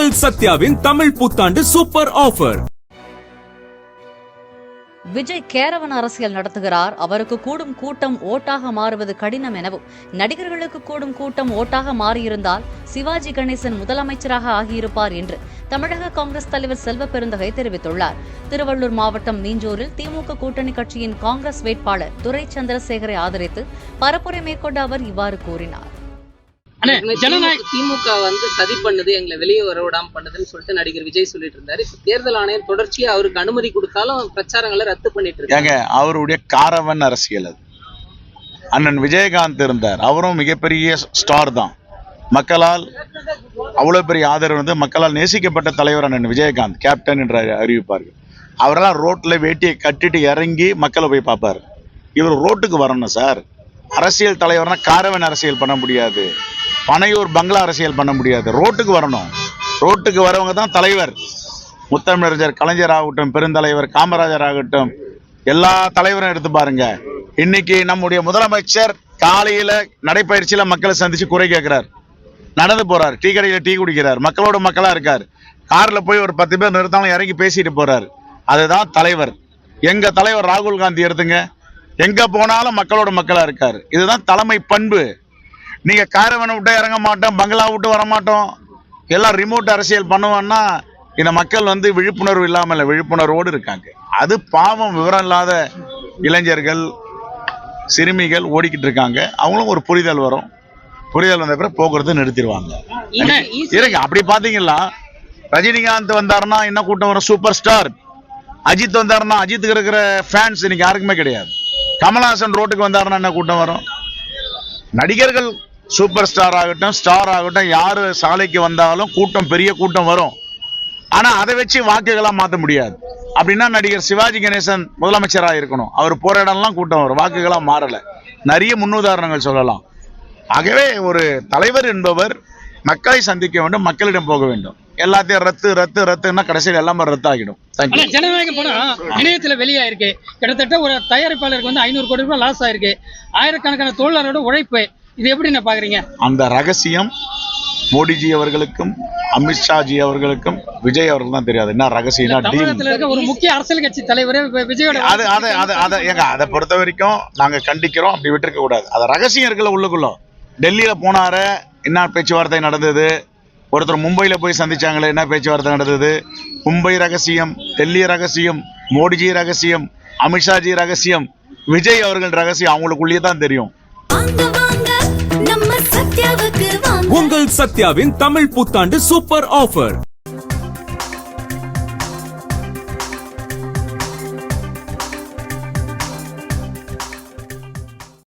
உங்கள் சத்யாவின் தமிழ் புத்தாண்டு super offer. Vijay caravan அரசியல் நடத்துகிறார். அவருக்கு கூடும் கூட்டம் ஓட்டாக மாறுவது கடினம் எனவும், நடிகர்களுக்கு கூடும் கூட்டம் ஓட்டாக மாறியிருந்தால் சிவாஜி கணேசன் முதலமைச்சராக ஆகியிருப்பார் என்று தமிழக காங்கிரஸ் தலைவர் செல்வ பெருந்தகை தெரிவித்துள்ளார். திருவள்ளூர் மாவட்டம் மீஞ்சூரில் திமுக கூட்டணி கட்சியின் காங்கிரஸ் வேட்பாளர் துரை சந்திரசேகரை ஆதரித்து பரப்புரை மேற்கொண்ட அவர் இவ்வாறு கூறினார். திமுக சதி பண்ணுது, எங்களை வெளியே வர விடாம பண்ணுதுன்னு சொல்லிட்டு நடிகர் விஜய் சொல்லிட்டு இருந்தாரு. தேர்தல் ஆணையம் தொடர்ச்சியா அவருக்கு அனுமதி கொடுத்தாலும் பிரச்சாரங்களை ரத்து பண்ணிட்டு இருக்காங்க. அவருடைய காரவன் அரசியல் அது. அண்ணன் விஜயகாந்த் இருந்தார், அவரும் மிகப்பெரிய ஸ்டார் தான். மக்களால் அவ்வளவு பெரிய ஆதரவு மக்களால் நேசிக்கப்பட்ட தலைவர் அண்ணன் விஜயகாந்த் கேப்டன் என்று அறிவிப்பார்கள். அவரெல்லாம் ரோட்ல வேட்டியை கட்டிட்டு இறங்கி மக்களை போய் பார்ப்பாரு. இவர் ரோட்டுக்கு வரணும் சார். அரசியல் தலைவர்னா காரவன் அரசியல் பண்ண முடியாது, பனையூர் பங்களா அரசியல் பண்ண முடியாது. ரோட்டுக்கு வரணும். ரோட்டுக்கு வரவங்க தான் தலைவர். முத்தமிழறிஞர் கலைஞர் ஆகட்டும், பெருந்தலைவர் காமராஜர் ஆகட்டும், எல்லா தலைவரும் எடுத்து பாருங்க. இன்னைக்கு நம்முடைய முதலமைச்சர் காலையில நடைப்பயிற்சியில மக்களை சந்திச்சு குறை கேட்கிறார், நடந்து போறார், டீ கடையில டீ குடிக்கிறார், மக்களோட மக்களா இருக்கார். கார்ல போய் ஒரு 10 பேர் நிறுத்தாலும் இறங்கி பேசிட்டு போறாரு. அதுதான் தலைவர். எங்க தலைவர் ராகுல் காந்தி எடுத்துங்க, எங்க போனாலும் மக்களோட மக்களா இருக்காரு. இதுதான் தலைமை பண்பு. நீங்க காரவனை விட்டு இறங்க மாட்டோம், பங்களா விட்டு வர மாட்டோம், எல்லாம் ரிமோட் அரசியல் பண்ணுவோம்னா இந்த மக்கள் விழிப்புணர்வு இல்லாமல் விழிப்புணர்வோடு இருக்காங்க. அது பாவம். விவரம் இல்லாத இளைஞர்கள் சிறுமிகள் ஓடிக்கிட்டு இருக்காங்க. அவங்களும் ஒரு புரிதல் வரும். புரிதல் வந்த பிறகு போக்குவரத்து நிறுத்திடுவாங்க. இருங்க, அப்படி பாத்தீங்கன்னா ரஜினிகாந்த் வந்தாருன்னா என்ன கூட்டம் வரும்? Super star. அஜித் வந்தாருன்னா அஜித்துக்கு இருக்கிற ஃபேன்ஸ் இன்னைக்கு யாருக்குமே கிடையாது. கமல்ஹாசன் ரோட்டுக்கு வந்தாருன்னா என்ன கூட்டம் வரும்? நடிகர்கள் சூப்பர் ஸ்டார் ஆகட்டும் யாரு சாலைக்கு வந்தாலும் கூட்டம், பெரிய கூட்டம் வரும். ஆனா அதை வச்சு வாக்குகளா மாற்ற முடியாது. அப்படின்னா நடிகர் சிவாஜி கணேசன் முதலமைச்சராக இருக்கணும். அவர் போற இடம்லாம் கூட்டம் வரும், வாக்குகளா மாறல. நிறைய முன்னுதாரணங்கள் சொல்லலாம். ஆகவே ஒரு தலைவர் என்பவர் மக்களை சந்திக்க வேண்டும், மக்களிடம் போக வேண்டும். எல்லாத்தையும் ரத்துன்னா கடைசியில் எல்லாமே ரத்து ஆகிடும். ஜனநாயகம் போனா இணையத்துல வெளியாயிருக்கு. கிட்டத்தட்ட ஒரு தயாரிப்பாளருக்கு 500 கோடி ரூபாய் லாஸ் ஆயிருக்கு. ஆயிரக்கணக்கான தொழிலாளரோட உழைப்பு. இது எப்படி நான் பாக்குறீங்க? அந்த ரகசியம் மோடிஜி அவர்களுக்கும் அமித்ஷாஜி அவர்களுக்கும் விஜய் அவர்கள் தான் தெரியாது. என்ன ரகசியம்? ஒரு முக்கிய அரசியல் கட்சி தலைவர் விஜயோட அதை பொறுத்த வரைக்கும் நாங்க கண்டிக்கிறோம். அப்படி விட்டுருக்க கூடாது. அது ரகசியம் இருக்குல்ல உள்ளுக்குள்ள. டெல்லியில போனாரு, என்ன பேச்சுவார்த்தை நடந்தது? ஒருத்தர் மும்பையில போய் சந்திச்சாங்களே, என்ன பேச்சுவார்த்தை நடந்தது? மும்பை ரகசியம், டெல்லி ரகசியம், மோடிஜி ரகசியம், அமித்ஷாஜி ரகசியம், விஜய் அவர்கள் ரகசியம் அவங்களுக்குள்ளேயே தான் தெரியும். உங்கள் சத்யாவின் தமிழ் புத்தாண்டு சூப்பர் ஆஃபர்.